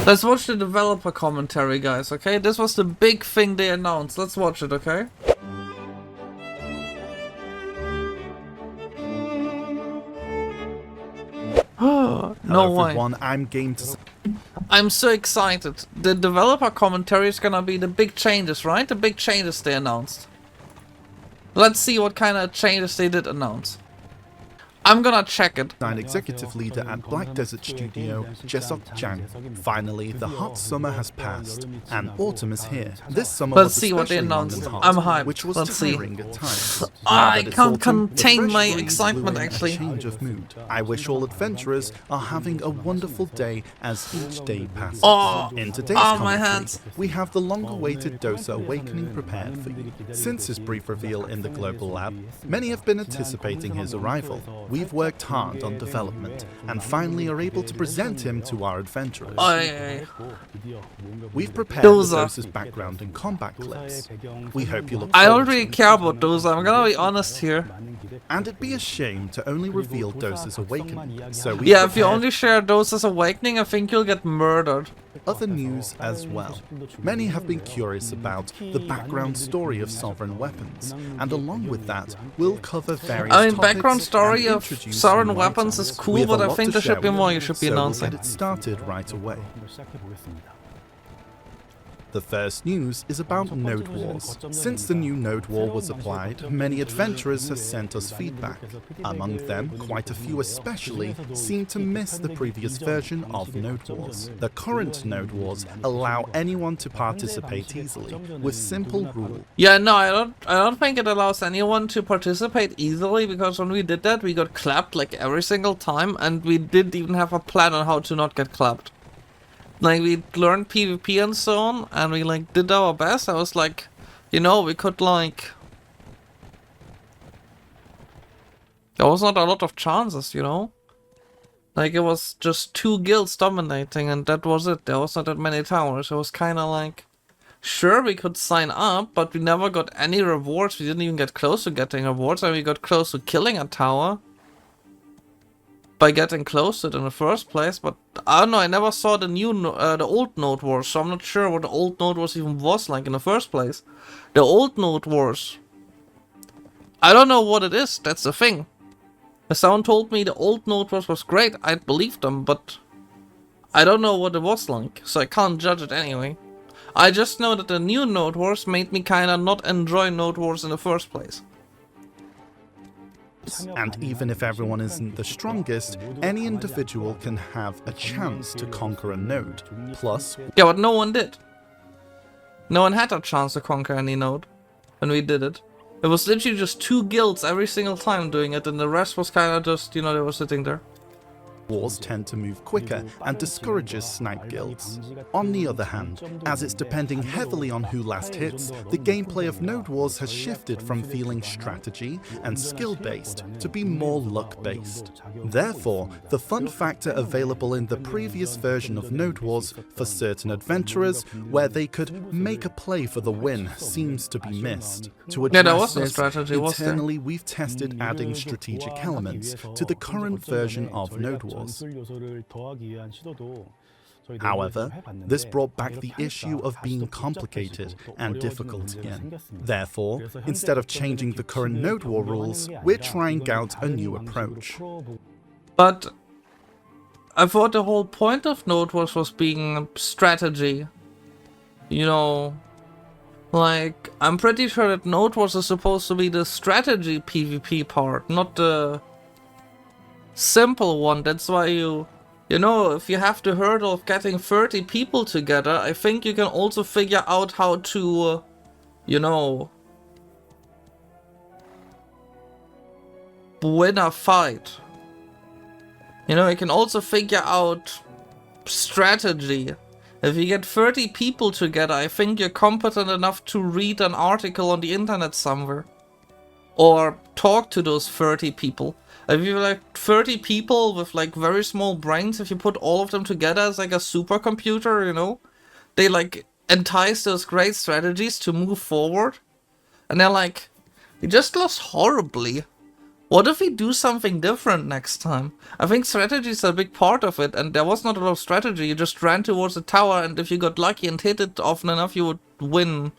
Let's watch the developer commentary, guys, okay? This was the big thing they announced. Let's watch it, okay? No Hello way. everyone, I'm game to... I'm so excited. The developer commentary is gonna be the big changes, right? The big changes they announced. Let's see what kind of changes they did announce. I'm gonna check it. Design executive leader at Black Desert Studio, Jesok Jang. Finally, the hot summer has passed, and autumn is here. This summer Let's was see what they especially long announced. and hot, I'm hyped. which was Let's see. tiring at times. I Now that it's can't autumn, the contain fresh my breeze excitement, blew in actually. A change of mood. I wish all adventurers are having a wonderful day as each day passes. Oh, In today's my commentary, hands. we have the long-awaited Dosa Awakening prepared for you. Since his brief reveal in the global lab, many have been anticipating his arrival. We've worked hard on development, and finally are able to present him to our adventurers. We've prepared Dosa. Dosa's background and combat clips. We hope you look I forward don't to really them. care about those, I'm gonna be honest here. And it'd be a shame to only reveal Dosa's awakening. So we Yeah, if you only share Dosa's Awakening, I think you'll get murdered. other news as well. Many have been curious about the background story of sovereign weapons, and along with that, we'll cover various I mean, topics background story and of introduce sovereign new weapons items. is We cool, have a but I lot think to there should share be with more you should be so announcing. We'll get it started right away. The first news is about Node Wars. Since the new Node War was applied, many adventurers have sent us feedback. Among them, quite a few especially seem to miss the previous version of Node Wars. The current Node Wars allow anyone to participate easily, with simple rules. Yeah, no, I don't think it allows anyone to participate easily, because when we did that, we got clapped like every single time, and we didn't even have a plan on how to not get clapped. Like, we learned PvP and so on, and we like did our best. I was like, you know, we could like... There was not a lot of chances, you know? Like, it was just 2 guilds dominating, and that was it. There was not that many towers. It was kinda like... Sure, we could sign up, but we never got any rewards. We didn't even get close to getting rewards, and we got close to killing a tower by getting close to it in the first place. But I don't know, I never saw the the old Node Wars, so I'm not sure what the old Node Wars even was like in the first place. The old Node Wars, I don't know what it is, that's the thing. If someone told me the old Node Wars was great, I'd believe them, but I don't know what it was like, so I can't judge it anyway. I just know that the new Node Wars made me kinda not enjoy Node Wars in the first place. And even if everyone isn't the strongest, any individual can have a chance to conquer a node. Plus, Yeah, but no one did. No one had a chance to conquer any node when we did it. It was literally just 2 guilds every single time doing it, and the rest was kinda just, you know, they were sitting there. wars tend to move quicker and discourages snipe guilds. On the other hand, as it's depending heavily on who last hits, the gameplay of Node Wars has shifted from feeling strategy and skill-based to be more luck-based. Therefore, the fun factor available in the previous version of Node Wars for certain adventurers, where they could make a play for the win, seems to be missed. To Yeah, there address was no this, strategy, was there? internally we've tested adding strategic elements to the current version of Node Wars. However, this brought back the issue of being complicated and difficult again. Therefore, instead of changing the current Node War rules, we're trying out a new approach. But I thought the whole point of Node Wars was being strategy. You know, like, I'm pretty sure that Node Wars is supposed to be the strategy PvP part, not the simple one. That's why you know, if you have the hurdle of getting 30 people together, I think you can also figure out how to, you know, win a fight. You know, you can also figure out strategy. If you get 30 people together, I think you're competent enough to read an article on the internet somewhere. Or talk to those 30 people. If you like 30 people with like very small brains, if you put all of them together as like a supercomputer, you know, they like entice those great strategies to move forward. And they're like, we just lost horribly. What if we do something different next time? I think strategy is a big part of it, and there was not a lot of strategy. You just ran towards the tower, and if you got lucky and hit it often enough, you would win.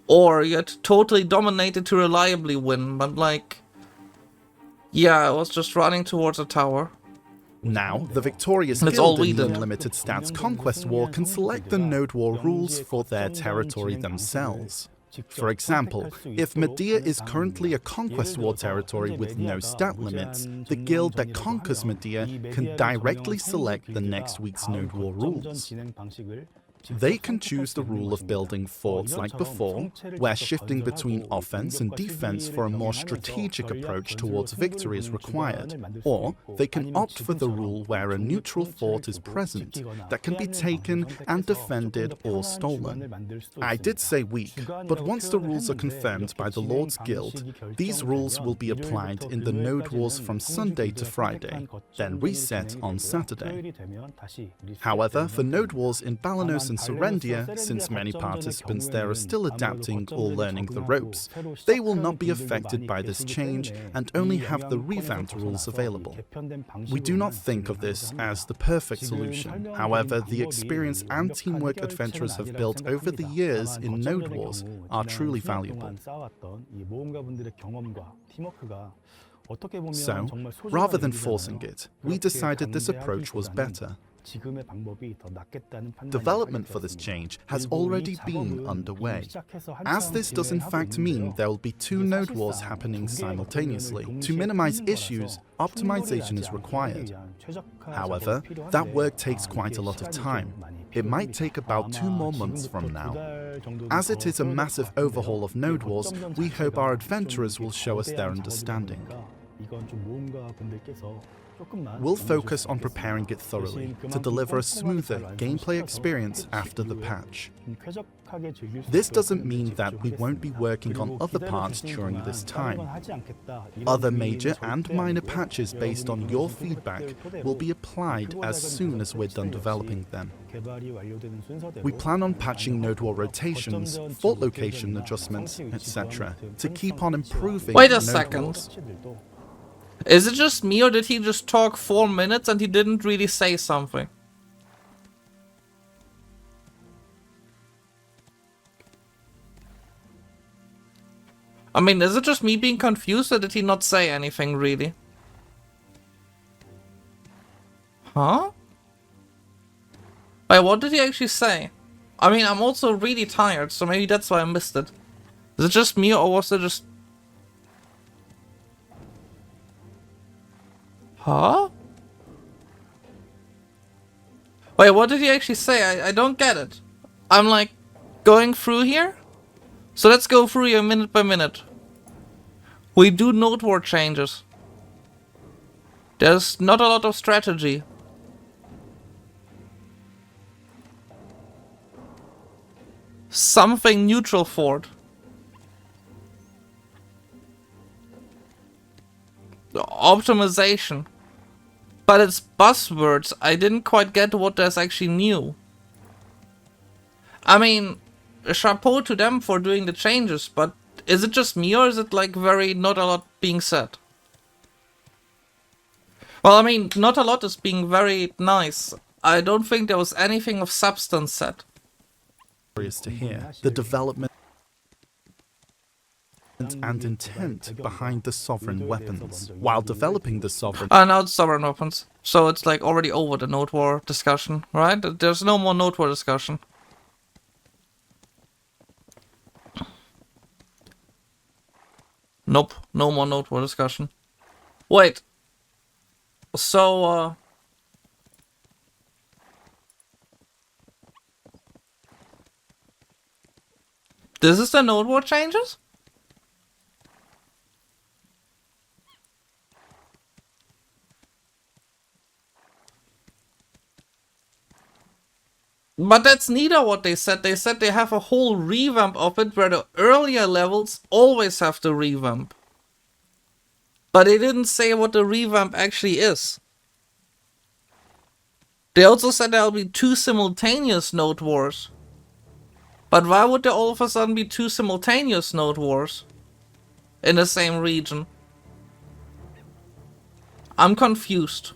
Or you had to totally dominate it to reliably win, but like... yeah, I was just running towards the tower. Now, the victorious That's all guild we in the did. Unlimited Stats Conquest War can select the Node War rules for their territory themselves. For example, if Medea is currently a Conquest War territory with no stat limits, the guild that conquers Medea can directly select the next week's Node War rules. They can choose the rule of building forts like before, where shifting between offense and defense for a more strategic approach towards victory is required, or they can opt for the rule where a neutral fort is present that can be taken and defended or stolen. I did say weak, but once the rules are confirmed by the Lord's Guild, these rules will be applied in the Node Wars from Sunday to Friday, then reset on Saturday. However, for Node Wars in Balanos and Serendia, since many participants there are still adapting or learning the ropes, they will not be affected by this change and only have the revamped rules available. We do not think of this as the perfect solution. However, the experience and teamwork adventurers have built over the years in Node Wars are truly valuable. So, rather than forcing it, we decided this approach was better. Development for this change has already been underway, as this does in fact mean there will be 2 Node Wars happening simultaneously. To minimize issues, optimization is required. However, that work takes quite a lot of time. It might take about 2 more months from now. As it is a massive overhaul of Node Wars, we hope our adventurers will show us their understanding. We'll focus on preparing it thoroughly to deliver a smoother gameplay experience after the patch. This doesn't mean that we won't be working on other parts during this time. Other major and minor patches based on your feedback will be applied as soon as we're done developing them. We plan on patching Node War rotations, fort location adjustments, etc. to keep on improving. Wait a Node second. Wars. Is it just me, or did he just talk 4 minutes and he didn't really say something? I mean, is it just me being confused, or did he not say anything really? Huh? Wait, what did he actually say? I mean, I'm also really tired, so maybe that's why I missed it. Is it just me, or was it just... Huh? Wait, what did he actually say? I don't get it. I'm like, going through here? So let's go through here minute by minute. We do Node War changes. There's not a lot of strategy. Something neutral fort. Optimization. But it's buzzwords. I didn't quite get what there's actually new. I mean, chapeau to them for doing the changes, but is it just me, or is it like very not a lot being said? Well, I mean, not a lot is being very nice. I don't think there was anything of substance said. To hear the development and intent behind the sovereign weapons. While developing the sovereign Now it's sovereign weapons. So it's like already over the Node War discussion, right? There's no more Node War discussion. Nope, no more Node War discussion. Wait. So, this is the Node War changes? But that's neither what they said. They said they have a whole revamp of it where the earlier levels always have the revamp. But they didn't say what the revamp actually is. They also said there'll be 2 simultaneous Node Wars. But why would there all of a sudden be 2 simultaneous Node Wars in the same region? I'm confused.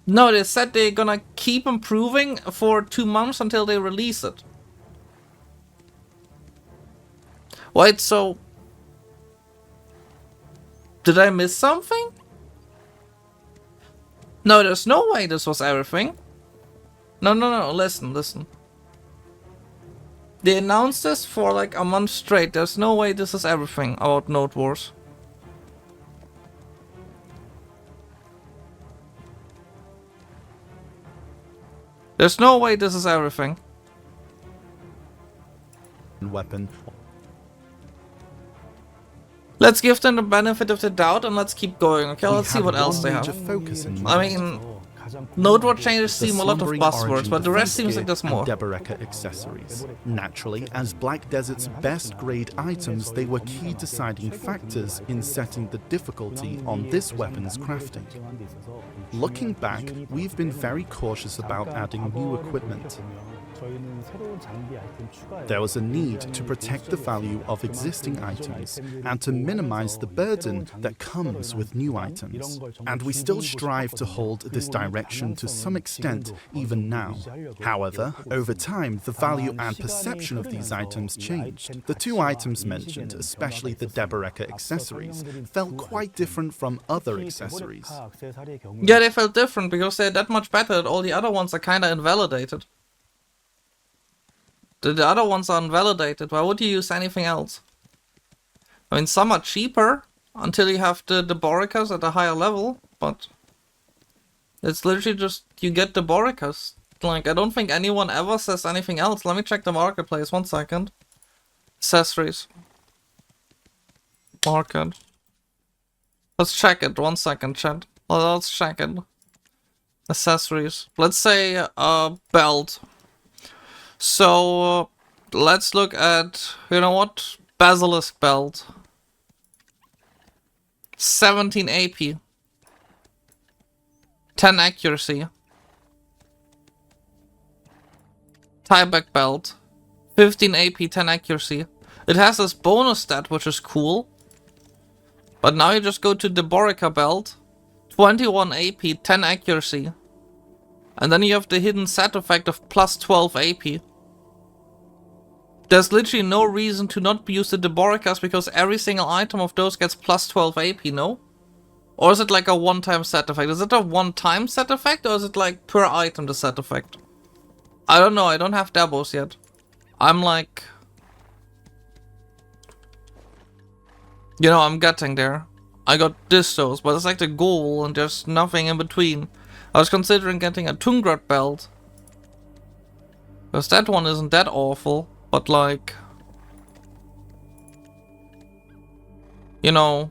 No, they said they're gonna keep improving for 2 months until they release it. Wait, so... Did I miss something? No, there's no way this was everything. No, listen. They announced this for like a month straight. There's no way this is everything about Node Wars. There's no way this is everything. Weapon. Let's give them the benefit of the doubt and let's keep going. Okay, let's see We what had else they one have. major focus in I mind. mean, Node War changes The seem a lot of slumbering buzzwords, origin but the rest defense seems gear like there's and more. Deboreka accessories. Naturally, as Black Desert's best grade items, they were key deciding factors in setting the difficulty on this weapon's crafting. Looking back, we've been very cautious about adding new equipment. There was a need to protect the value of existing items and to minimize the burden that comes with new items. And we still strive to hold this direction to some extent even now. However, over time, the value and perception of these items changed. The two items mentioned, especially the Deboreka accessories, felt quite different from other accessories. Yeah, they felt different because they're that much better and all the other ones are kinda invalidated. The other ones are invalidated. Why would you use anything else? I mean, some are cheaper until you have the Borekas at a higher level, but it's literally just you get the Borekas. Like, I don't think anyone ever says anything else. Let me check the marketplace, 1 second. Accessories. Market. Let's check it, 1 second, chat. Let's check it. Accessories. Let's say a belt. So, let's look at, you know what? Basilisk belt. 17 AP. 10 accuracy. Tieback belt. 15 AP, 10 accuracy. It has this bonus stat, which is cool. But now you just go to the Borika belt. 21 AP, 10 accuracy. And then you have the hidden set effect of plus 12 AP. There's literally no reason to not use the Deborikas because every single item of those gets plus 12 AP, no? Or is it like a one-time set effect? Is it a one-time set effect or is it like per item the set effect? I don't know, I don't have Dabos yet. I'm like... You know, I'm getting there. I got Distos, but it's like the goal and there's nothing in between. I was considering getting a Tungrat belt. Because that one isn't that awful, but like... You know...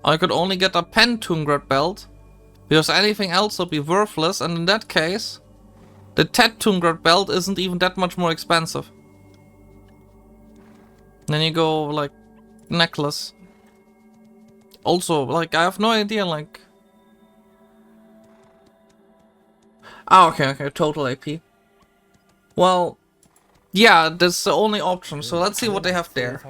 I could only get a Pen Tungrat belt. Because anything else would be worthless, and in that case... The Tet Tungrat belt isn't even that much more expensive. Then you go, like... Necklace. Also, like, I have no idea, like... Ah, okay, total AP. Well, yeah, that's the only option, so let's see what they have there.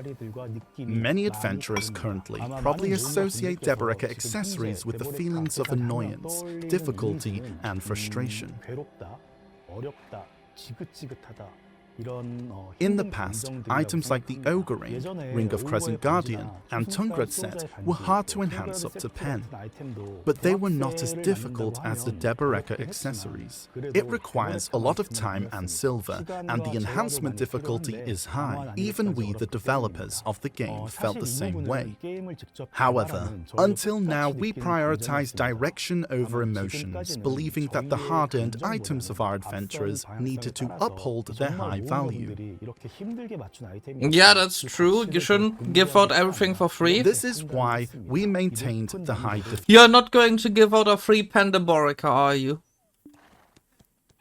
Many adventurers currently probably associate Deboreka accessories with the feelings of annoyance, difficulty, and frustration. In the past, items like the Ogre Ring, Ring of Crescent Guardian, and Tungrat set were hard to enhance up to Pen, but they were not as difficult as the Deboreka accessories. It requires a lot of time and silver, and the enhancement difficulty is high. Even we, the developers of the game, felt the same way. However, until now we prioritize direction over emotions, believing that the hard-earned items of our adventurers needed to uphold their high value. Yeah, that's true. You shouldn't give out everything for free. This is why we maintained the high You're not going to give out a free Pandaborica, are you?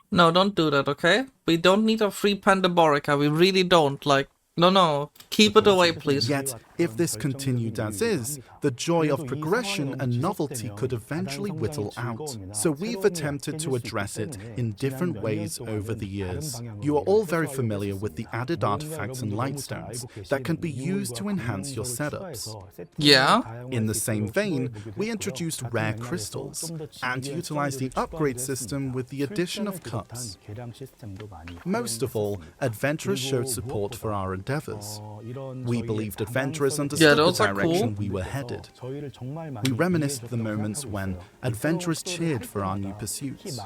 No, don't do that, okay? We don't need a free Pandaborica. We really don't. Like, no. Keep it away, please. Yet, if this continued as is, The joy of progression and novelty could eventually whittle out, so we've attempted to address it in different ways over the years. You are all very familiar with the added artifacts and lightstones that can be used to enhance your setups. Yeah. In the same vein, we introduced rare crystals and utilized the upgrade system with the addition of cups. Most of all, adventurers showed support for our endeavors. We believed adventurers understood the those are direction cool. we were headed. We reminisced the moments when adventurers cheered for our new pursuits.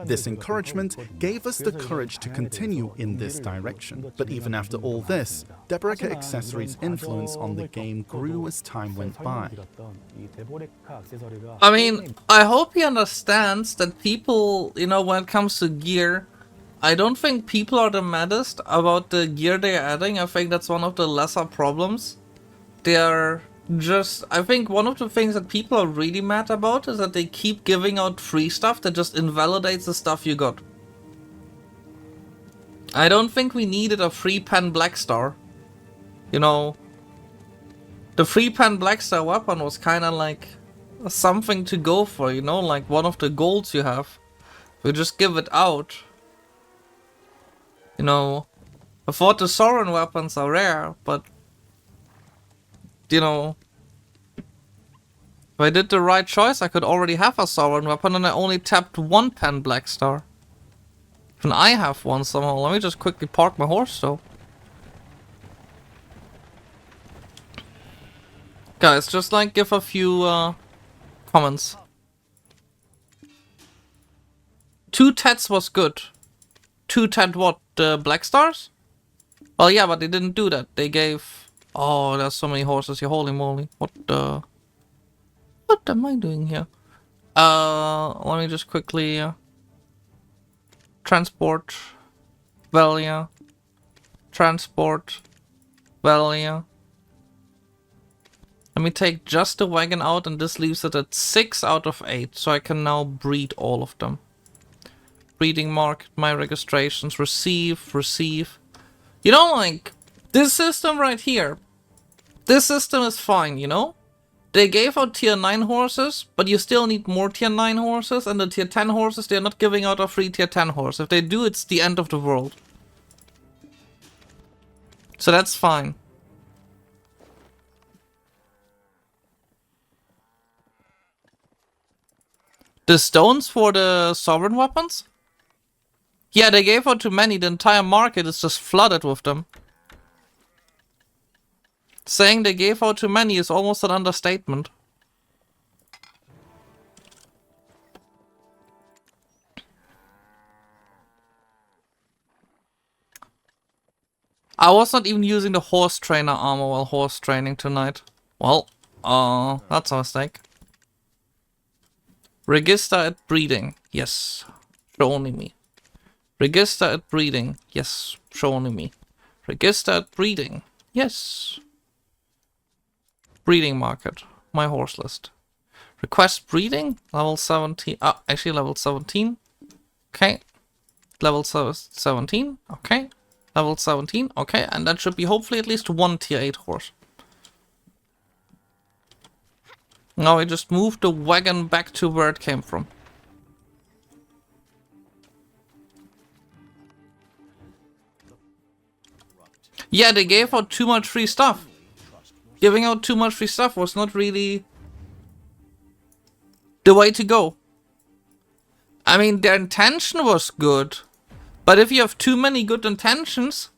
This encouragement gave us the courage to continue in this direction. But even after all this, Deboreka Accessory's influence on the game grew as time went by. I mean, I hope he understands that people, you know, when it comes to gear, I don't think people are the maddest about the gear they're adding. I think that's one of the lesser problems. They're just, I think one of the things that people are really mad about is that they keep giving out free stuff that just invalidates the stuff you got. I don't think we needed a free pen Black Star. You know, the free pen Black Star weapon was kind of like something to go for, you know, like one of the goals you have. We just give it out. You know, I thought the Sovereign weapons are rare, but you know, if I did the right choice, I could already have a Sovereign weapon and I only tapped one pen Black Star. And I have one somehow. Let me just quickly park my horse though. Guys, just like give a few comments. 2 Tets was good. 2 Tet what? Black Stars? Well, yeah, but they didn't do that. They gave... Oh, there's so many horses here. Holy moly. What am I doing here? Let me just quickly... transport. Valia. Transport. Valia. Let me take just the wagon out, and this leaves it at 6 out of 8. So I can now breed all of them. Breeding market, my registrations, receive. You know, like, this system right here. This system is fine, you know? They gave out tier 9 horses, but you still need more tier 9 horses, and the tier 10 horses, they're not giving out a free tier 10 horse. If they do, it's the end of the world. So that's fine. The stones for the Sovereign weapons? Yeah, they gave out too many. The entire market is just flooded with them. Saying they gave out too many is almost an understatement. I was not even using the horse trainer armor while horse training tonight. Well, that's a mistake. Register at breeding. Yes. Show only me. Register at breeding. Yes. Show only me. Register at breeding. Yes. Breeding market. My horse list. Request breeding. Level 17. Actually level 17. Okay. Level 17. Okay. Level 17. Okay. And that should be hopefully at least one tier 8 horse. Now I just moved the wagon back to where it came from. Yeah, they gave out too much free stuff. Giving out too much free stuff was not really the way to go. I mean, their intention was good. But if you have too many good intentions...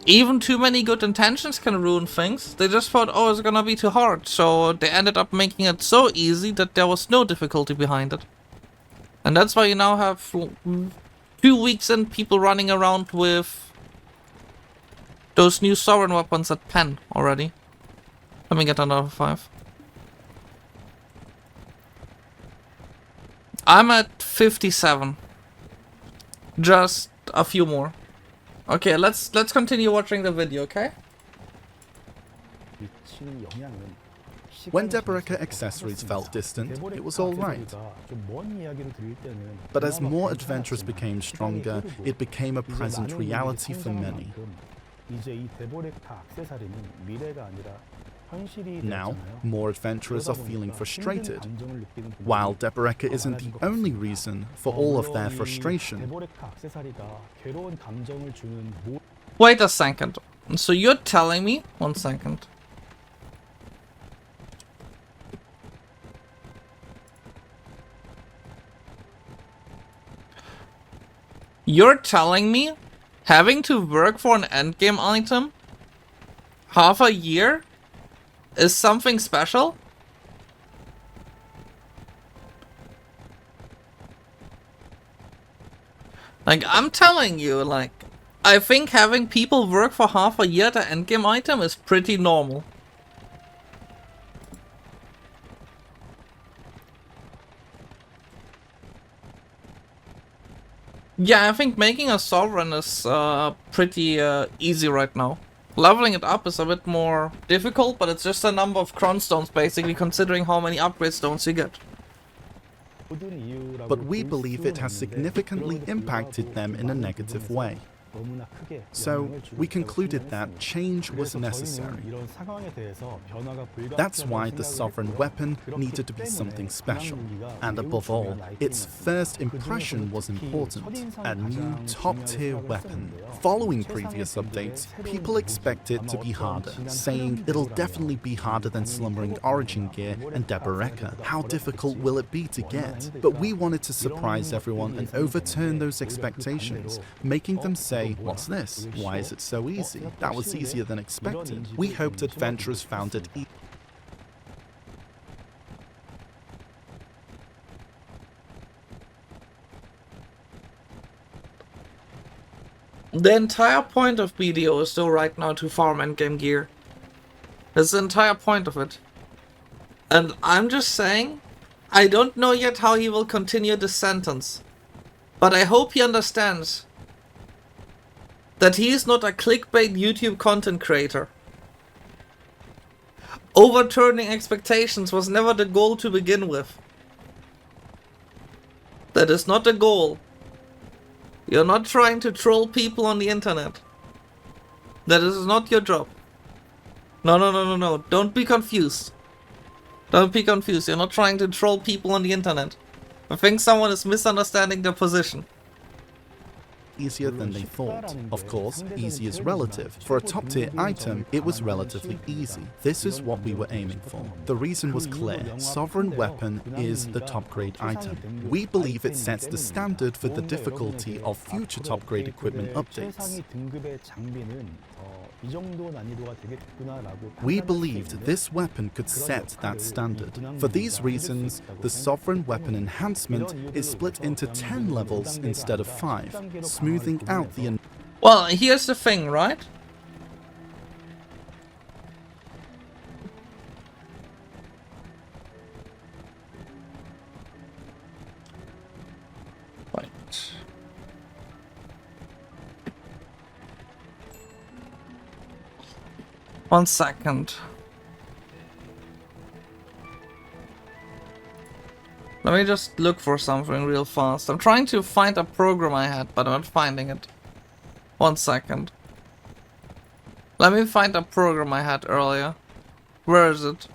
Even too many good intentions can ruin things. They just thought, oh, it's gonna be too hard. So they ended up making it so easy that there was no difficulty behind it. And that's why you now have 2 weeks in people running around with those new Sovereign weapons at pen already. Let me get another 5. I'm at 57. Just a few more. Okay, let's continue watching the video, okay? When Deboreka accessories felt distant, it was alright. But as more adventurers became stronger, it became a present reality for many. Now, more adventurers are feeling frustrated. While Deboreka isn't the only reason for all of their frustration. Wait a second. So you're telling me... One second. You're telling me having to work for an endgame item half a year is something special? Like, I'm telling you, like, I think having people work for half a year to endgame item is pretty normal. Yeah, I think making a sovereign is pretty easy right now. Leveling it up is a bit more difficult, but it's just a number of crown stones basically, considering how many upgrade stones you get. But we believe it has significantly impacted them in a negative way. So, we concluded that change was necessary. That's why the sovereign weapon needed to be something special. And above all, its first impression was important, a new top-tier weapon. Following previous updates, people expect it to be harder, saying it'll definitely be harder than Slumbering Origin Gear and Deboreka. How difficult will it be to get? But we wanted to surprise everyone and overturn those expectations, making them say, "What's this? Why is it so easy? That was easier than expected." We hoped adventurers found it easy. The entire point of BDO is still right now to farm endgame gear. That's the entire point of it. And I'm just saying, I don't know yet how he will continue this sentence. But I hope he understands that he is not a clickbait YouTube content creator. Overturning expectations was never the goal to begin with. That is not the goal. You're not trying to troll people on the internet. That is not your job. No. Don't be confused. Don't be confused. You're not trying to troll people on the internet. I think someone is misunderstanding their position. Easier than they thought. Of course, easy is relative. For a top-tier item, it was relatively easy. This is what we were aiming for. The reason was clear. Sovereign Weapon is the top-grade item. We believe it sets the standard for the difficulty of future top-grade equipment updates. We believed this weapon could set that standard. For these reasons, the Sovereign Weapon enhancement is split into 10 levels instead of 5, smoothing out the... Well, here's the thing, right? Right. One second. Let me just look for something real fast. I'm trying to find a program I had, but I'm not finding it. One second. Let me find a program I had earlier. Where is it?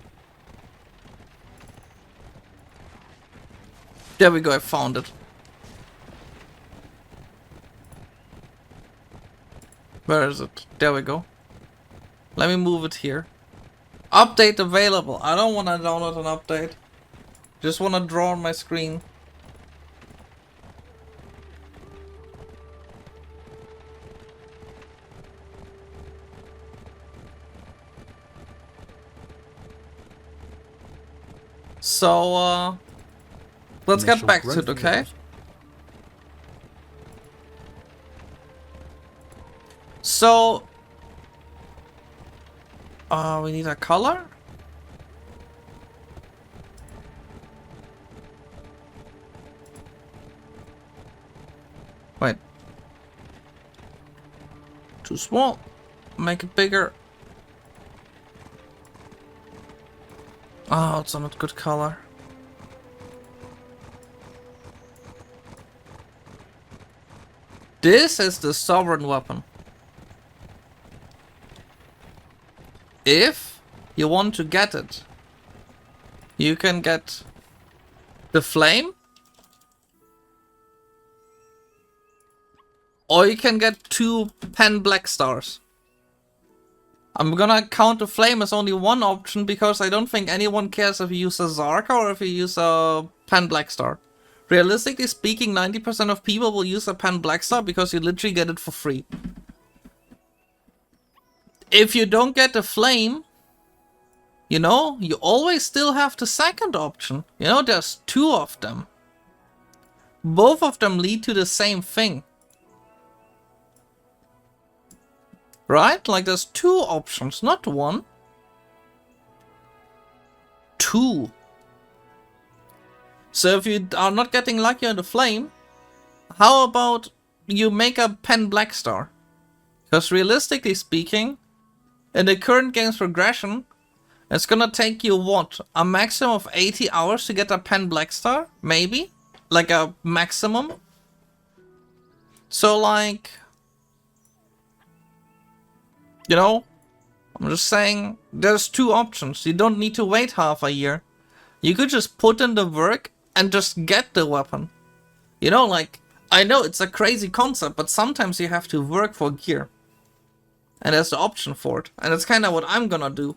There we go, I found it. Where is it? There we go. Let me move it here. Update available. I don't want to download an update. Just want to draw on my screen. So, let's get back to it, okay? So, we need a color? Wait. Too small. Make it bigger. Oh, it's not good color. This is the sovereign weapon. If you want to get it, you can get the flame, or you can get 2 pen black stars. I'm gonna count the flame as only one option because I don't think anyone cares if you use a Zarka or if you use a pen black star. Realistically speaking, 90% of people will use a pen black star because you literally get it for free. If you don't get the flame, you know, you always still have the second option. You know, there's 2 of them. Both of them lead to the same thing. Right? Like there's 2 options, not 1. 2. So if you are not getting lucky on the flame, how about you make a pen black star? Because realistically speaking, in the current game's progression, it's gonna take you what? A maximum of 80 hours to get a pen black star? Maybe? Like a maximum? So like, you know, I'm just saying there's 2 options. You don't need to wait half a year. You could just put in the work and just get the weapon. You know, like, I know it's a crazy concept, but sometimes you have to work for gear. And there's the option for it. And that's kind of what I'm gonna do.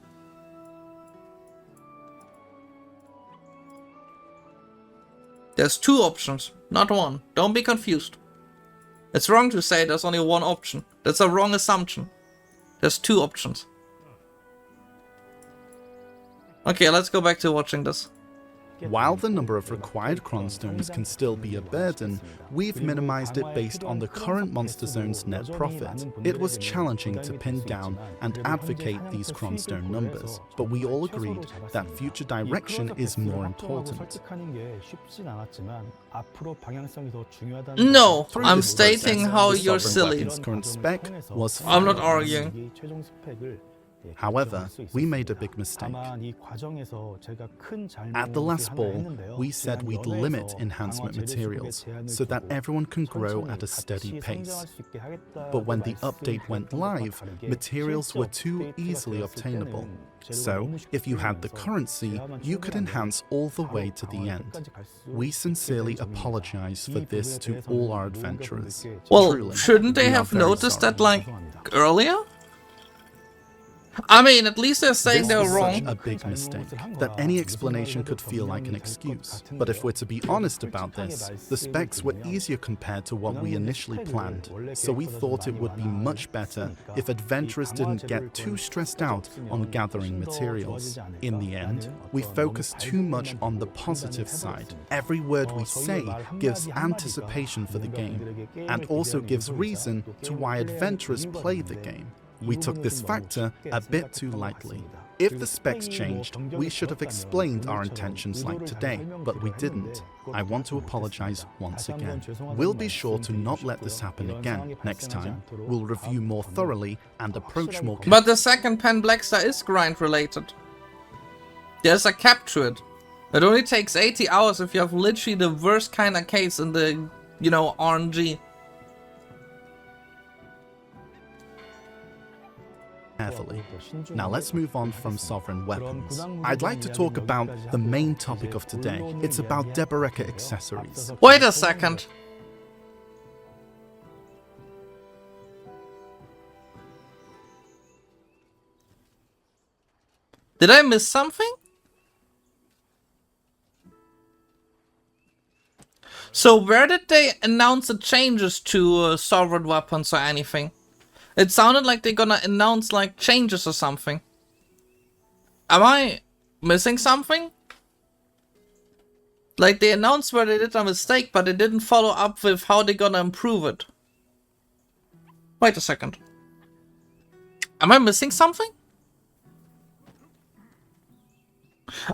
There's 2 options, not 1. Don't be confused. It's wrong to say there's only 1 option. That's a wrong assumption. There's 2 options. Okay, let's go back to watching this. While the number of required cronstones can still be a burden, we've minimized it based on the current Monster Zone's net profit. It was challenging to pin down and advocate these cronstone numbers, but we all agreed that future direction is more important. No, Through I'm this stating process, how the you're Sovereign silly. Weapon's current spec was I'm not 5. arguing. However, we made a big mistake. At the last ball, we said we'd limit enhancement materials so that everyone can grow at a steady pace. But when the update went live, materials were too easily obtainable. So, if you had the currency, you could enhance all the way to the end. We sincerely apologize for this to all our adventurers. Well, Truly, shouldn't they we are have very noticed sorry. that, like, earlier? I mean, at least they're saying This they're was wrong. such a big mistake that any explanation could feel like an excuse. But if we're to be honest about this, the specs were easier compared to what we initially planned. So we thought it would be much better if adventurers didn't get too stressed out on gathering materials. In the end, we focused too much on the positive side. Every word we say gives anticipation for the game, and also gives reason to why adventurers play the game. We took this factor a bit too lightly. If the specs changed, we should have explained our intentions like today, but we didn't. I want to apologize once again. We'll be sure to not let this happen again. Next time, we'll review more thoroughly and approach more But the second pen black star is grind related. There's a cap to it. It only takes 80 hours if you have literally the worst kind of case in the, you know, RNG. carefully. Now let's move on from sovereign weapons. I'd like to talk about the main topic of today. It's about Deboreka accessories. Wait a second. Did I miss something? So where did they announce the changes to sovereign weapons or anything? It sounded like they're gonna announce like changes or something. Am I missing something? Like they announced where they did a mistake, but they didn't follow up with how they're gonna improve it. Wait a second. Am I missing something?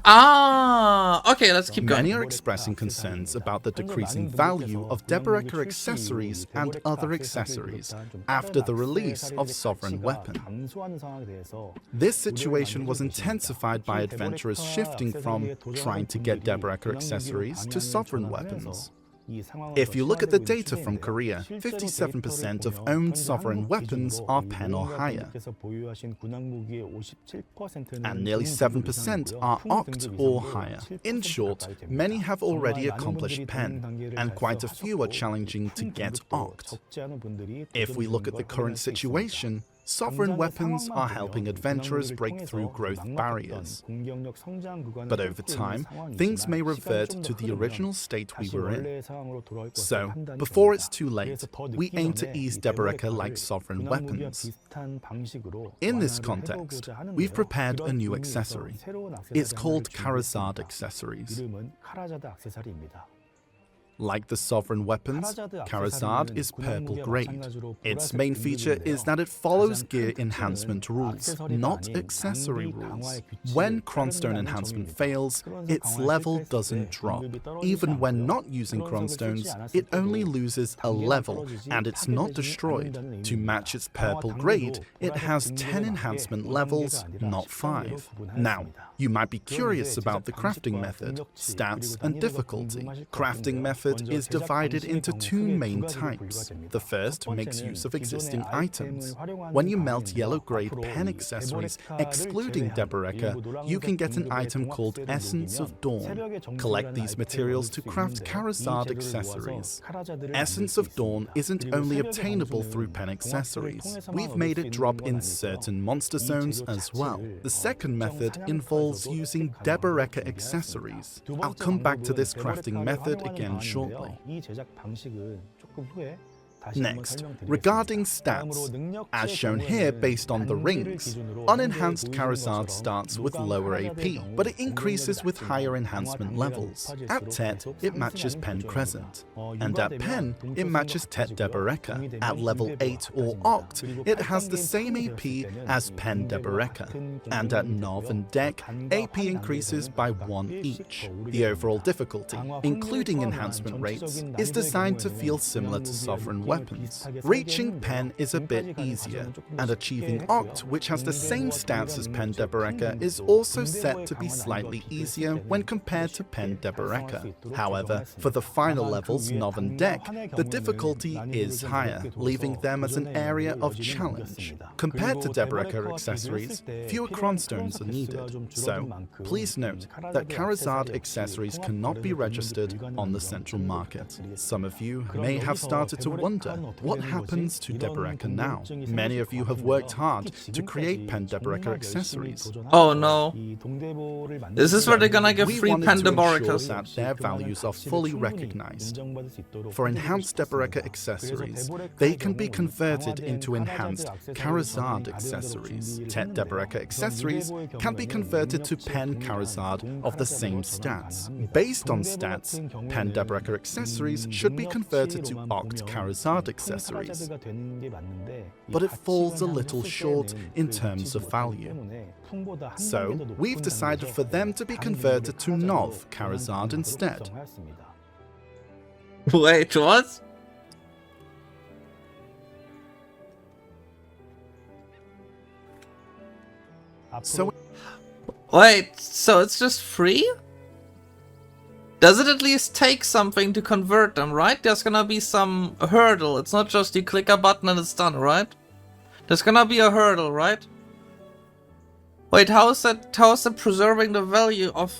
Ah, okay, let's keep going. Many are expressing concerns about the decreasing value of Deboreka accessories and other accessories after the release of sovereign weapon. This situation was intensified by adventurers shifting from trying to get Deboreka accessories to sovereign weapons. If you look at the data from Korea, 57% of owned sovereign weapons are pen or higher, and nearly 7% are oct or higher. In short, many have already accomplished pen, and quite a few are challenging to get oct. If we look at the current situation, sovereign weapons are helping adventurers break through growth barriers. But over time, things may revert to the original state we were in. So, before it's too late, we aim to ease Deboreka like sovereign weapons. In this context, we've prepared a new accessory. It's called Karazad accessories. Like the sovereign weapons, Karazad is purple grade. Its main feature is that it follows gear enhancement rules, not accessory rules. When Cronstone enhancement fails, its level doesn't drop. Even when not using Cronstones, it only loses a level, and it's not destroyed. To match its purple grade, it has 10 enhancement levels, not 5. Now, you might be curious about the crafting method, stats, and difficulty. Crafting method is divided into two main types. The first makes use of existing items. When you melt yellow-grade pen accessories, excluding Deboreka, you can get an item called Essence of Dawn. Collect these materials to craft Karazad accessories. Essence of Dawn isn't only obtainable through pen accessories. We've made it drop in certain monster zones as well. The second method involves using Deboreka accessories. I'll come back to this crafting method again shortly. Next, regarding stats, as shown here based on the rings, unenhanced Karazad starts with lower AP, but it increases with higher enhancement levels. At Tet, it matches Pen Crescent, and at Pen, it matches Tet Deboreka. At level 8 or Oct, it has the same AP as Pen Deboreka, and at Nov and Dek, AP increases by 1 each. The overall difficulty, including enhancement rates, is designed to feel similar to Sovereign weapons. Reaching Pen is a bit easier, and achieving Oct, which has the same stats as Pen Deboreka, is also set to be slightly easier when compared to Pen Deboreka. However, for the final levels, Nov and Dek, the difficulty is higher, leaving them as an area of challenge. Compared to Deboreka accessories, fewer Cronstones are needed, so please note that Karazad accessories cannot be registered on the central market. Some of you may have started to wonder, what happens to Deboreka now? Many of you have worked hard to create Pen Deboreka accessories. Oh no. This is where they're gonna give free Pen Deborekas. That their values are fully recognized. For enhanced Deboreka accessories, they can be converted into enhanced Karazad accessories. Tet Deboreka accessories can be converted to Pen Karazad of the same stats. Based on stats, Pen Deboreka accessories should be converted to Oct Karazad accessories, but it falls a little short in terms of value. So, we've decided for them to be converted to Nov Karazad instead. Wait, what? Wait, so it's just free? Does it at least take something to convert them, right? There's gonna be some hurdle. It's not just you click a button and it's done, right? There's gonna be a hurdle, right? Wait, how is that preserving the value of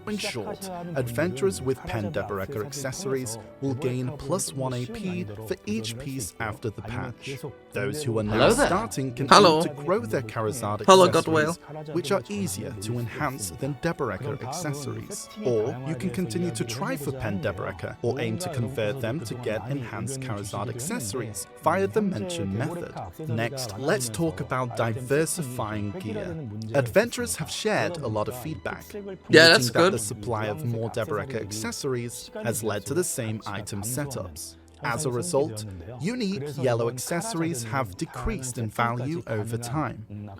In short, adventurers with Pen Deboreka accessories will gain +1 AP for each piece after the patch. Those who are now starting can aim to grow their Karazad accessories, which are easier to enhance than Deboreka accessories. Or you can continue to try for Pen Deboreka, or aim to convert them to get enhanced Karazad accessories via the mentioned method. Next, let's talk about diversifying gear. Adventurers have shared a lot of feedback. Yeah, that's that good. The supply of more Deboreka accessories has led to the same item setups. As a result, unique yellow accessories have decreased in value over time.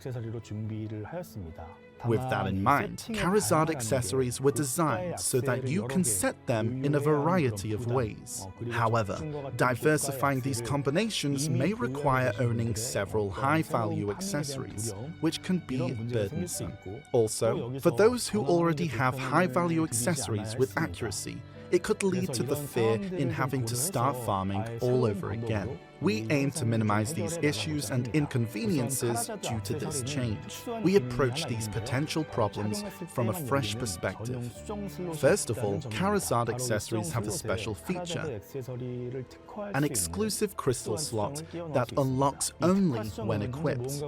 With that in mind, Charizard accessories were designed so that you can set them in a variety of ways. However, diversifying these combinations may require owning several high-value accessories, which can be burdensome. Also, for those who already have high-value accessories with accuracy, it could lead to the fear in having to start farming all over again. We aim to minimize these issues and inconveniences due to this change. We approach these potential problems from a fresh perspective. First of all, Charizard accessories have a special feature, an exclusive crystal slot that unlocks only when equipped.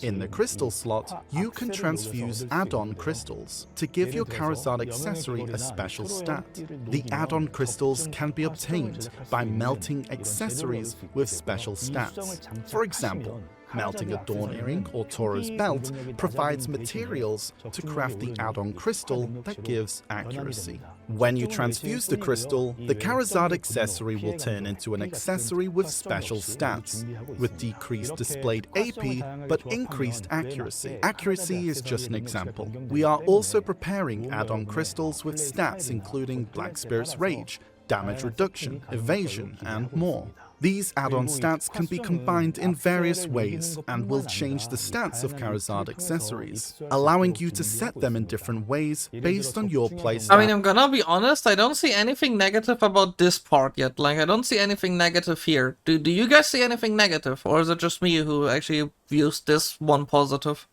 In the crystal slot, you can transfuse add-on crystals to give your Charizard accessory a special stat. The add-on crystals can be obtained by melting accessories with special stats. For example, melting a Dawn Earring or Tauro's Belt provides materials to craft the add-on crystal that gives accuracy. When you transfuse the crystal, the Charizard accessory will turn into an accessory with special stats, with decreased displayed AP but increased accuracy. Accuracy is just an example. We are also preparing add-on crystals with stats including Black Spirit's Rage, damage reduction, evasion, and more. These add-on stats can be combined in various ways and will change the stats of Charizard accessories, allowing you to set them in different ways based on your playstyle. I mean, I'm gonna be honest, I don't see anything negative about this part yet. Like, I don't see anything negative here. Do you guys see anything negative? Or is it just me who actually views this one positive?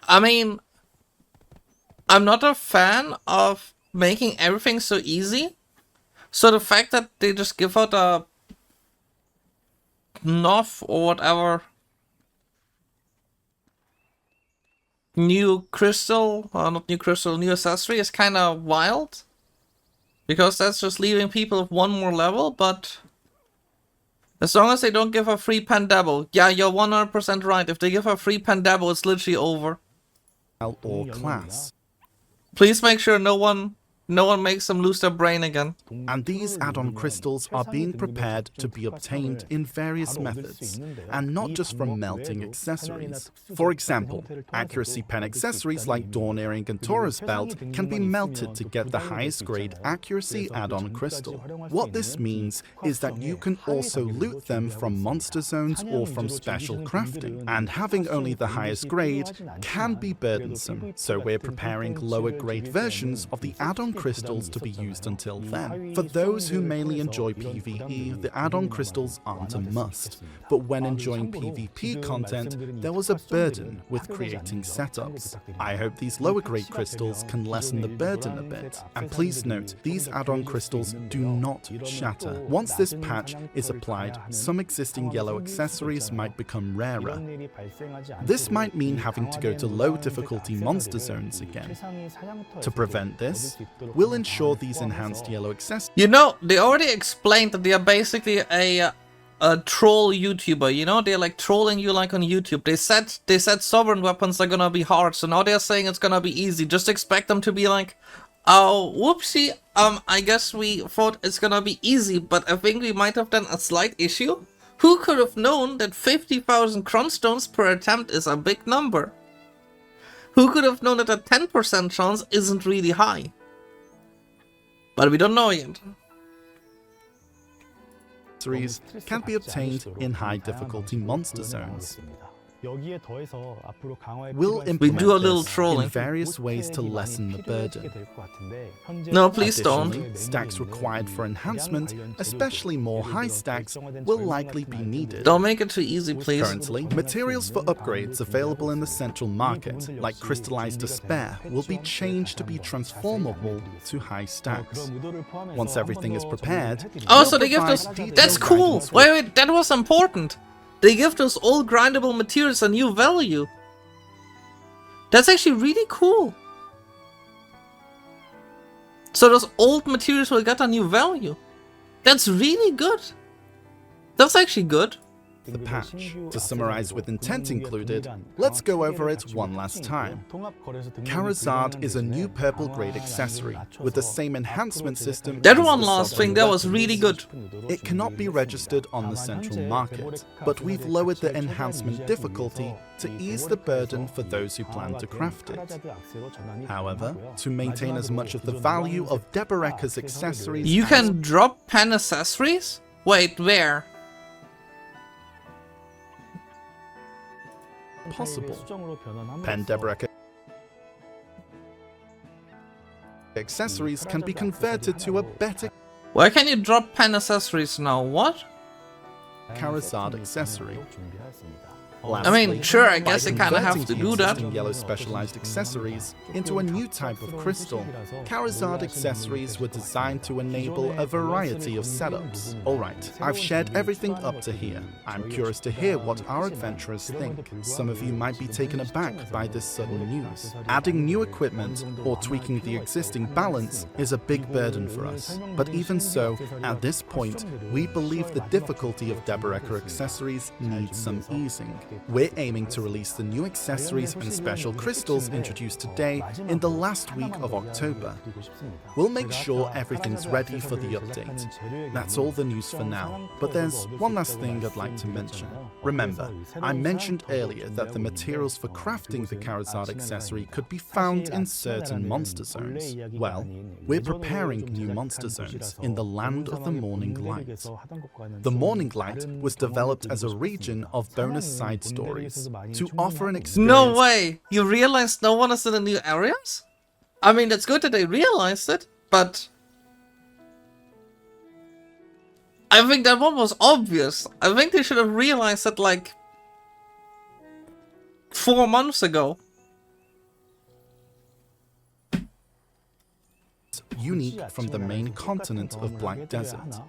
I mean, I'm not a fan of making everything so easy. So the fact that they just give out a Noth or whatever new crystal, not new crystal, new accessory is kind of wild, because that's just leaving people with one more level. But as long as they don't give a free Pandabble, yeah, you're 100% right. If they give a free Pandabble, it's literally over. Or class. Please make sure no one makes them lose their brain again. And these add-on crystals are being prepared to be obtained in various methods, and not just from melting accessories. For example, accuracy pen accessories like Dawn Earring and Tauro's Belt can be melted to get the highest grade accuracy add-on crystal. What this means is that you can also loot them from monster zones or from special crafting, and having only the highest grade can be burdensome, so we're preparing lower grade versions of the add-on crystals to be used until then. For those who mainly enjoy PvE, the add-on crystals aren't a must, but when enjoying PvP content, there was a burden with creating setups. I hope these lower grade crystals can lessen the burden a bit, and please note, these add-on crystals do not shatter. Once this patch is applied, some existing yellow accessories might become rarer. This might mean having to go to low difficulty monster zones again. To prevent this, we'll ensure these enhanced yellow accessories. You know, they already explained that they are basically a troll YouTuber. You know, they're like trolling you like on YouTube. They said sovereign weapons are gonna be hard, so now they're saying it's gonna be easy. Just expect them to be like, oh, whoopsie, I guess we thought it's gonna be easy, but I think we might have done a slight issue. Who could have known that 50,000 Cronstones per attempt is a big number? Who could have known that a 10% chance isn't really high? But we don't know yet. Accessories can be obtained in high difficulty monster zones. We'll implement do a little this trolling. in various ways to lessen the burden. No, please Additionally, don't. stacks required for enhancement, especially more high stacks, will likely be needed. Don't make it too easy, please. Currently, materials for upgrades available in the central market, like crystallized despair, will be changed to be transformable to high stacks. Once everything is prepared, Oh, we'll so they give provide us... detailed That's cool! guidance Wait, that was important! They give those old grindable materials a new value. That's actually really cool. So those old materials will get a new value. That's really good. That's actually good. the patch. To summarize with intent included, let's go over it one last time. Charizard is a new purple grade accessory with the same enhancement system. That as one the last soft thing, that was weapons. really good. It cannot be registered on the central market, but we've lowered the enhancement difficulty to ease the burden for those who plan to craft it. However, to maintain as much of the value of Deboreka's accessories You as can drop pen accessories? Wait, where? possible, Pen Deboreka accessories can be converted to a better Where can you drop pen accessories now? What? Charizard accessory. I mean, sure, I guess by they kinda have converting to do the that. existing yellow specialized accessories into a new type of crystal, Charizard accessories were designed to enable a variety of setups. Alright, I've shared everything up to here. I'm curious to hear what our adventurers think. Some of you might be taken aback by this sudden news. Adding new equipment or tweaking the existing balance is a big burden for us. But even so, at this point, we believe the difficulty of Deboreka accessories needs some easing. We're aiming to release the new accessories and special crystals introduced today in the last week of October. We'll make sure everything's ready for the update. That's all the news for now, but there's one last thing I'd like to mention. Remember, I mentioned earlier that the materials for crafting the Charizard accessory could be found in certain monster zones. Well, we're preparing new monster zones in the Land of the Morning Light. The Morning Light was developed as a region of bonus side stories to offer an experience. No way! You realized no one is in the new areas? I mean, it's good that they realized it, but I think that one was obvious. I think they should have realized it like 4 months ago. Unique from the main continent of Black Desert.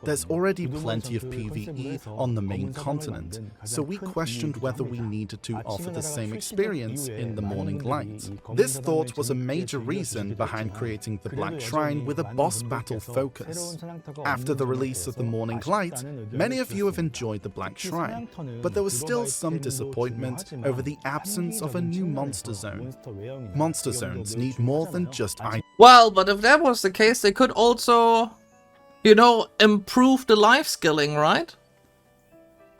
There's already plenty of PvE on the main continent, so we questioned whether we needed to offer the same experience in the Morning Light. This thought was a major reason behind creating the Black Shrine with a boss battle focus. After the release of the Morning Light, many of you have enjoyed the Black Shrine, but there was still some disappointment over the absence of a new monster zone. Monster zones need more than just items. Well, but if that was the case, they could also, you know, improve the life skilling, right?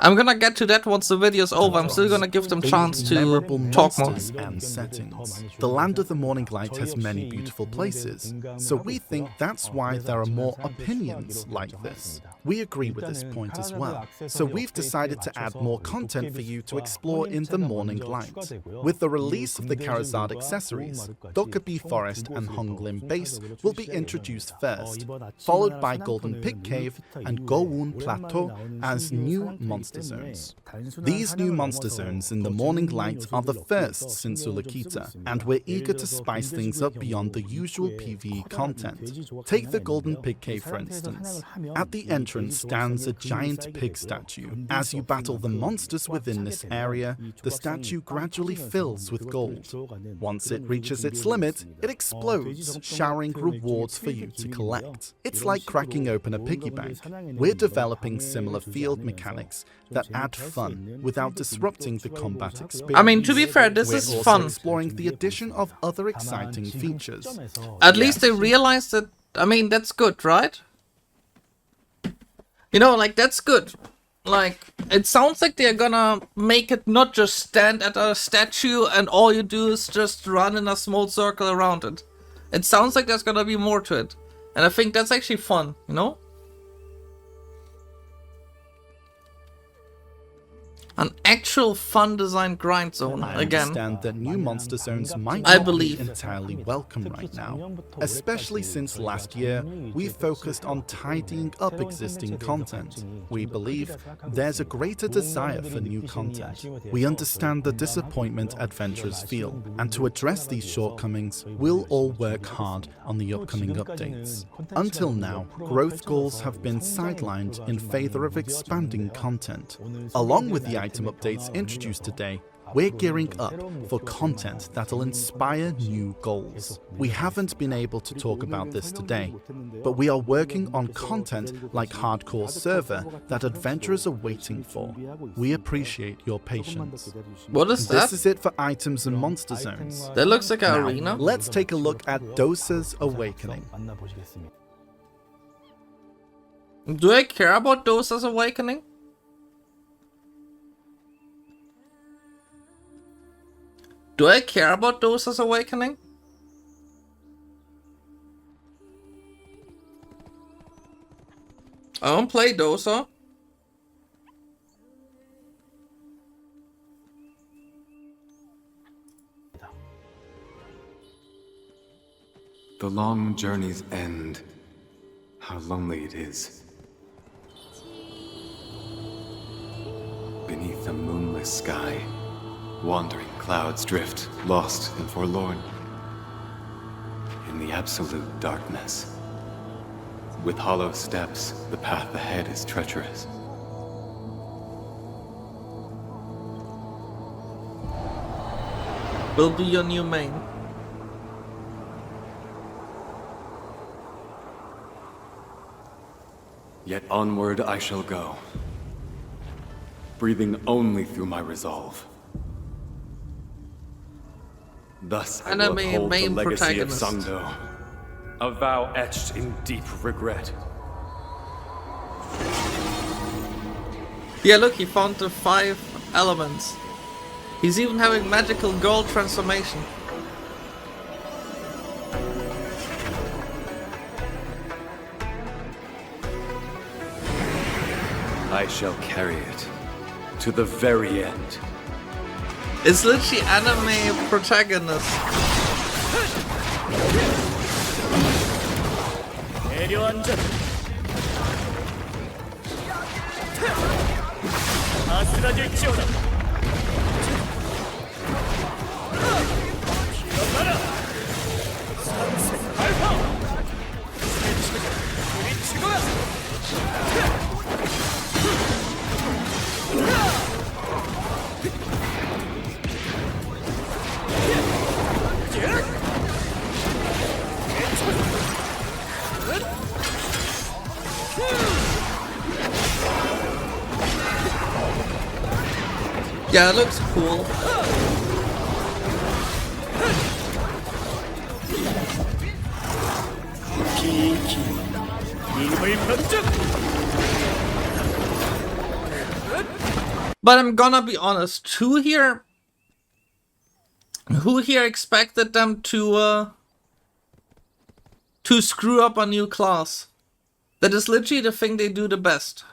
I'm gonna get to that once the video's over. I'm still gonna give them chance to memorable talk more. monsters and settings. The Land of the Morning Light has many beautiful places, so we think that's why there are more opinions like this. We agree with this point as well, so we've decided to add more content for you to explore in the Morning Light. With the release of the Charizard accessories, Dokkaebi Forest and Honglim Base will be introduced first, followed by Golden Pig Cave and Gowon Plateau as new monster zones. These new monster zones in the Morning Light are the first since Ulukita, and we're eager to spice things up beyond the usual PvE content. Take the Golden Pig Cave for instance. At the entrance stands a giant pig statue. As you battle the monsters within this area, the statue gradually fills with gold. Once it reaches its limit, it explodes, showering rewards for you to collect. It's like cracking open a piggy bank. We're developing similar field mechanics that add fun without disrupting the combat experience. I mean, to be fair, this We're is also fun. exploring the addition of other exciting features. At least they realized that. I mean, that's good, right? You know, like, that's good. Like, it sounds like they're gonna make it not just stand at a statue and all you do is just run in a small circle around it. It sounds like there's gonna be more to it. And I think that's actually fun, you know? An actual fun designed grind zone I again. understand that new monster zones might I not believe. be entirely welcome right now, especially since last year we focused on tidying up existing content. We believe there's a greater desire for new content. We understand the disappointment adventurers feel, and to address these shortcomings, we'll all work hard on the upcoming updates. Until now, growth goals have been sidelined in favor of expanding content. Along with the item updates introduced today, We're gearing up for content that'll inspire new goals. We haven't been able to talk about this today, but we are working on content like Hardcore Server that adventurers are waiting for. We appreciate your patience. What is that? This is it for items and monster zones. That looks like an Now, arena. let's take a look at Dosa's Awakening. Do I care about Dosa's Awakening? Do I care about Dosa's Awakening? I don't play Dosa. The long journey's end. How lonely it is. Beneath a moonless sky, wandering clouds drift, lost and forlorn. In the absolute darkness. With hollow steps, the path ahead is treacherous. Will be your new main. Yet onward I shall go, breathing only through my resolve. Thus I will Anime uphold the main legacy of protagonist. Sangdo, a vow etched in deep regret. Yeah, look, he found the 5 elements. He's even having magical girl transformation. I shall carry it to the very end. It's literally anime protagonist. Yeah, it looks cool. But I'm gonna be honest, who here expected them to screw up a new class? That is literally the thing they do the best.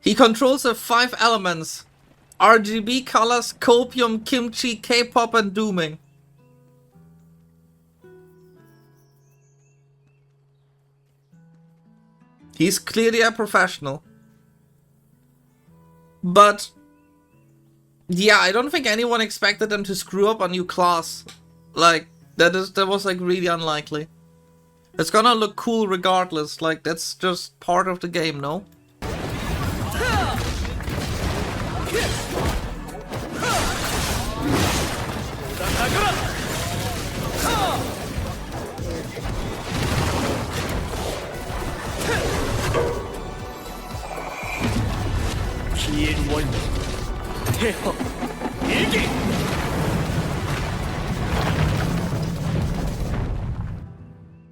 He controls the 5 elements: RGB colors, copium, kimchi, K-pop, and dooming. He's clearly a professional. But yeah, I don't think anyone expected them to screw up a new class. Like, that was like really unlikely. It's gonna look cool regardless, like that's just part of the game, no?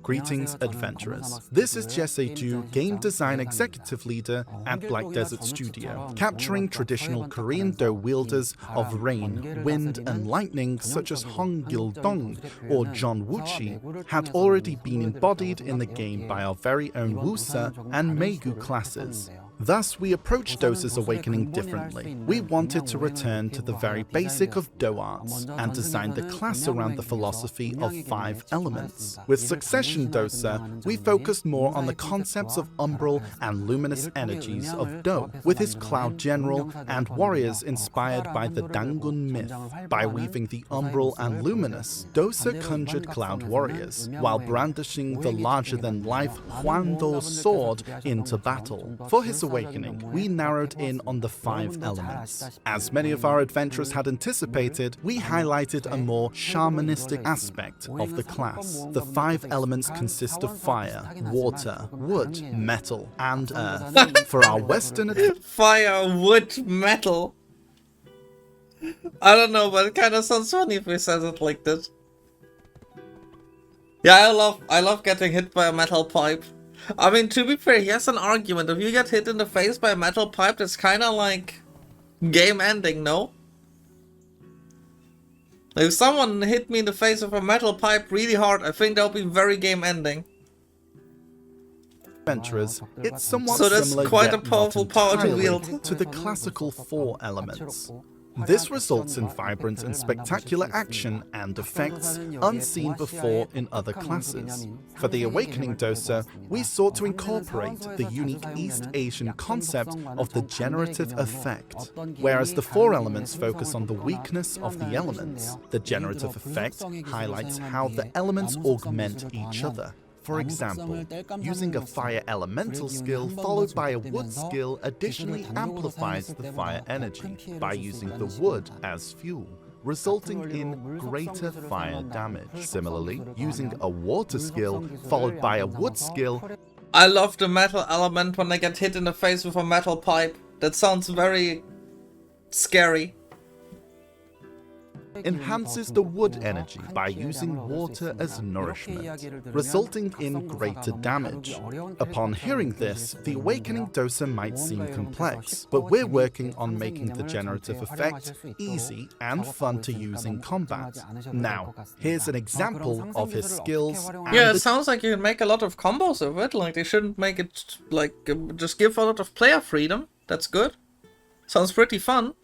Greetings, adventurers. This is Jesse Du, Game Design Executive Leader at Black Desert Studio. Capturing traditional Korean Do wielders of rain, wind, and lightning such as Hong Gil-dong or John Wuchi had already been embodied in the game by our very own Wusa and Meigu classes. Thus, we approached Dosa's Awakening differently. We wanted to return to the very basic of Do arts and designed the class around the philosophy of 5 elements. With Succession Dosa, we focused more on the concepts of umbral and luminous energies of Do, with his Cloud General and warriors inspired by the Dangun myth. By weaving the umbral and luminous, Dosa conjured cloud warriors, while brandishing the larger-than-life Huando sword into battle. For his awakening, we narrowed in on the 5 elements. As many of our adventurers had anticipated, we highlighted a more shamanistic aspect of the class. The 5 elements consist of fire, water, wood, metal, and earth. For our Western Fire, wood, metal. I don't know, but it kind of sounds funny if we said it like this. Yeah, I love getting hit by a metal pipe. I mean, to be fair, he has an argument. If you get hit in the face by a metal pipe, that's kind of like game ending, no? If someone hit me in the face with a metal pipe really hard, I think that'll be very game ending. adventurers, it's somewhat so that's similar quite a yet powerful not power to entirely wield. to the classical 4 elements. This results in vibrant and spectacular action and effects unseen before in other classes. For the Awakening Dosa, we sought to incorporate the unique East Asian concept of the generative effect. Whereas the 4 elements focus on the weakness of the elements, the generative effect highlights how the elements augment each other. For example, using a fire elemental skill followed by a wood skill additionally amplifies the fire energy by using the wood as fuel, resulting in greater fire damage. Similarly, using a water skill followed by a wood skill. I love the metal element when I get hit in the face with a metal pipe. That sounds very scary. Enhances the wood energy by using water as nourishment, resulting in greater damage. Upon hearing this, the Awakening Dosa might seem complex, but we're working on making the generative effect easy and fun to use in combat. Now, here's an example of his skills. Yeah, it sounds like you can make a lot of combos of it. Like, they shouldn't make it, like, just give a lot of player freedom. That's good. Sounds pretty fun.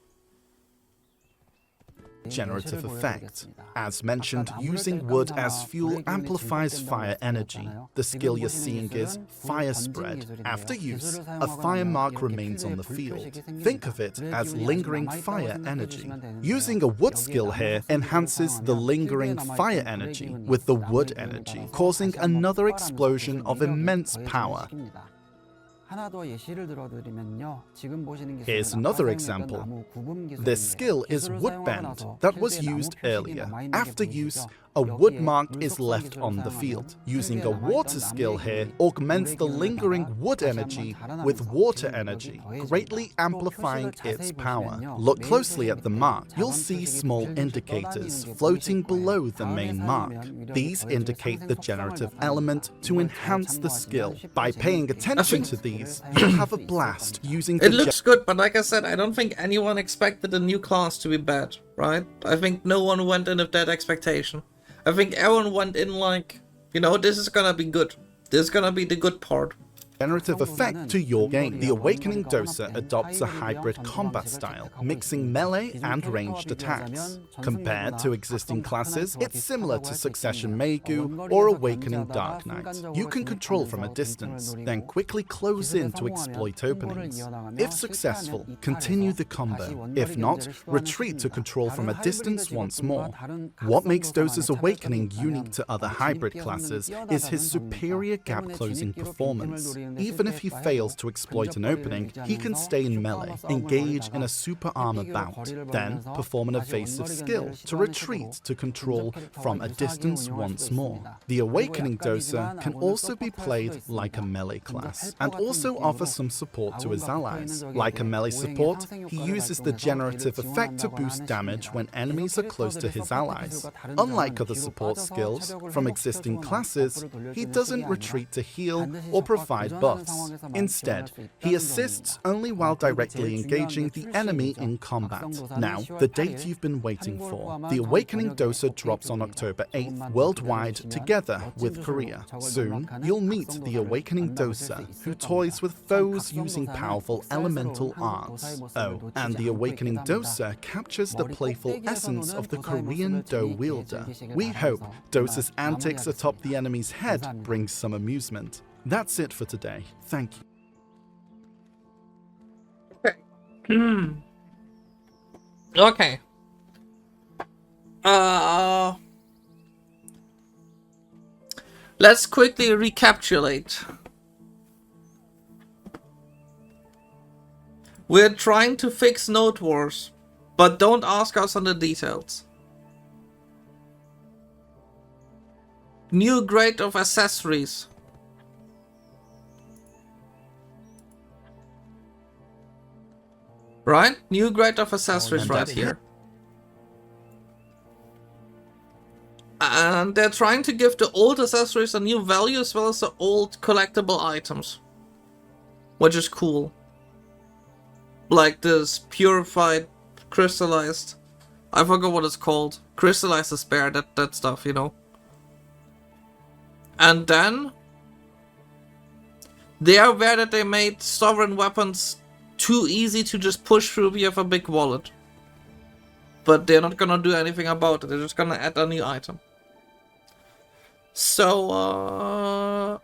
Generative effect. As mentioned, using wood as fuel amplifies fire energy. The skill you're seeing is Fire Spread. After use, a fire mark remains on the field. Think of it as lingering fire energy. Using a wood skill here enhances the lingering fire energy with the wood energy, causing another explosion of immense power. Here's another example. This skill is Wood Bend that was used earlier. After use, a wood mark is left on the field. Using a water skill here augments the lingering wood energy with water energy, greatly amplifying its power. Look closely at the mark. You'll see small indicators floating below the main mark. These indicate the generative element to enhance the skill. By paying attention to these, you'll have a blast using the It looks good, but like I said, I don't think anyone expected the new class to be bad, right? I think no one went in with that expectation. I think everyone went in like, you know, this is gonna be good. This is gonna be the good part. Generative effect to your game. The Awakening Dosa adopts a hybrid combat style, mixing melee and ranged attacks. Compared to existing classes, it's similar to Succession Meigu or Awakening Dark Knight. You can control from a distance, then quickly close in to exploit openings. If successful, continue the combo. If not, retreat to control from a distance once more. What makes Dosa's Awakening unique to other hybrid classes is his superior gap-closing performance. Even if he fails to exploit an opening, he can stay in melee, engage in a super armor bout, then perform an evasive skill to retreat to control from a distance once more. The Awakening Dosa can also be played like a melee class, and also offer some support to his allies. Like a melee support, he uses the generative effect to boost damage when enemies are close to his allies. Unlike other support skills from existing classes, he doesn't retreat to heal or provide buffs. Instead, he assists only while directly engaging the enemy in combat. Now, the date you've been waiting for. The Awakening Dosa drops on October 8th worldwide together with Korea. Soon, you'll meet the Awakening Dosa, who toys with foes using powerful elemental arts. Oh, and the Awakening Dosa captures the playful essence of the Korean Do wielder. We hope Dosa's antics atop the enemy's head brings some amusement. That's it for today. Thank you. Okay. Let's quickly recapitulate. We're trying to fix Node Wars, but don't ask us on the details. New grade of accessories. Right? New grade of accessories right here. And they're trying to give the old accessories a new value as well as the old collectible items. Which is cool. Like this purified, crystallized... I forgot what it's called. Crystallized despair, that stuff, you know. And then... they are aware that they made sovereign weapons too easy to just push through if you have a big wallet. But they're not gonna do anything about it, they're just gonna add a new item. So,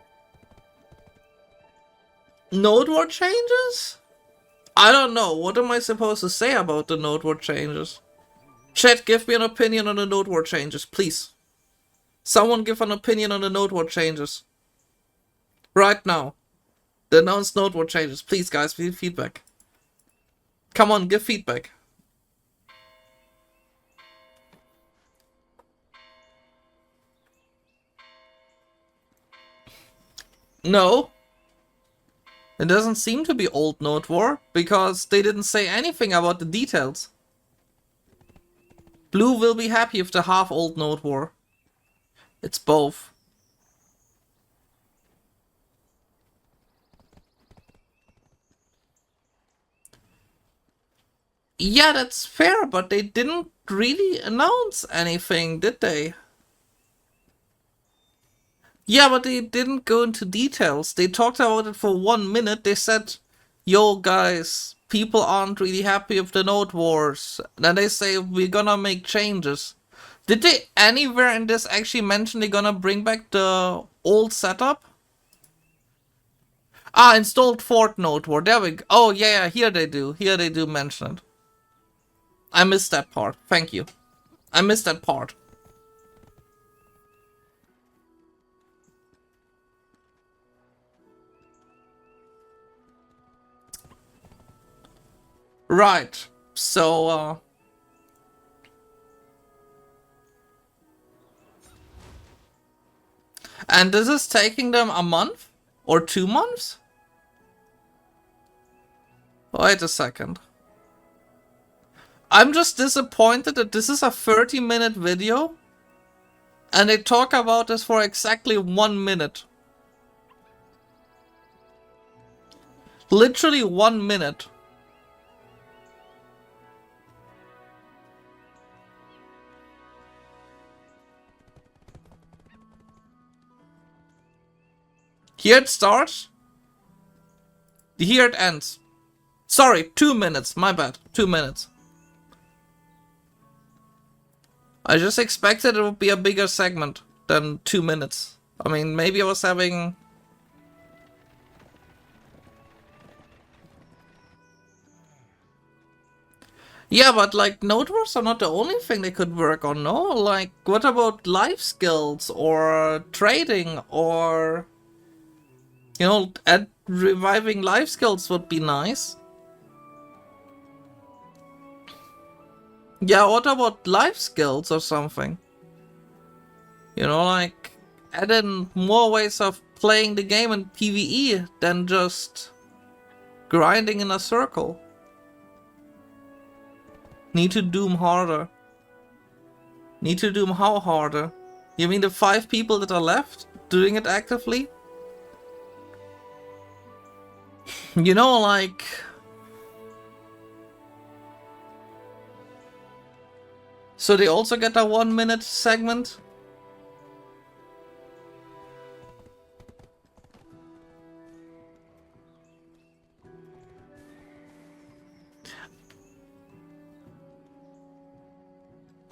Node Ward changes? I don't know, what am I supposed to say about the Node Ward changes? Chat, give me an opinion on the Node Ward changes, please. Someone give an opinion on the Node Ward changes. Right now. The announced Node Ward changes. Please, guys, give feedback. Come on, give feedback. No. It doesn't seem to be old Node War, because they didn't say anything about the details. Blue will be happy with the half-old Node War. It's both. Yeah, that's fair, but they didn't really announce anything, did they? Yeah, but they didn't go into details. They talked about it for 1 minute. They said, yo guys, people aren't really happy with the Node Wars. Then they say, we're gonna make changes. Did they anywhere in this actually mention they're gonna bring back the old setup? Ah, installed Fort Node War. There we go. Oh, yeah, here they do. Here they do mention it. I missed that part. Thank you. I missed that part. Right. So, and this is taking them a month? Or 2 months? Wait a second. I'm just disappointed that this is a 30-minute video and they talk about this for exactly 1 minute. Literally 1 minute. Here it starts. Here it ends. Sorry, 2 minutes. My bad. 2 minutes. I just expected it would be a bigger segment than 2 minutes. I mean, maybe I was having... Yeah, but like, Node Wars are not the only thing they could work on, no? Like, what about life skills or trading or... You know, reviving life skills would be nice. Yeah, what about life skills or something? You know, like, add in more ways of playing the game in PvE than just grinding in a circle. Need to doom harder. Need to doom how harder? You mean the 5 people that are left doing it actively? You know, like... So they also get a 1 minute segment?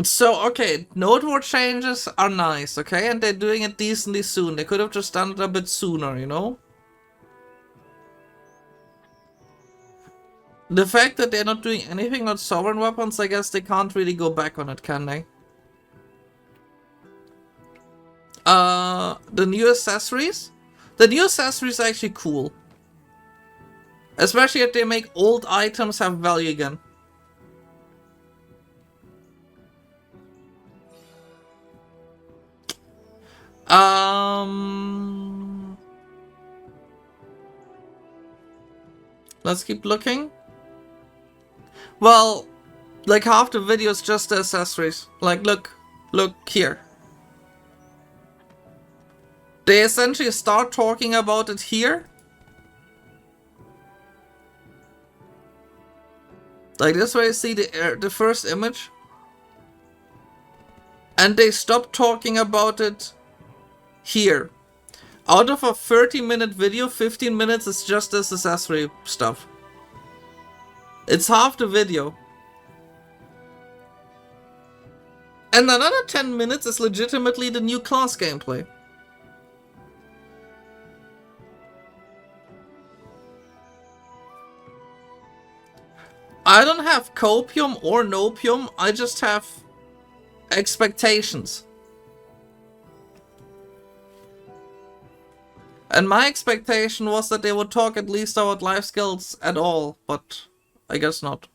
So, okay, node word changes are nice, okay? And they're doing it decently soon. They could have just done it a bit sooner, you know? The fact that they're not doing anything on sovereign weapons, I guess they can't really go back on it, can they? The new accessories? The new accessories are actually cool. Especially if they make old items have value again. Let's keep looking. Well, like half the video is just the accessories. Like, look here. They essentially start talking about it here. Like this way you see the first image. And they stop talking about it here. Out of a 30-minute video, 15 minutes is just this accessory stuff. It's half the video. And another 10 minutes is legitimately the new class gameplay. I don't have copium or nopium, I just have expectations. And my expectation was that they would talk at least about life skills at all, but I guess not.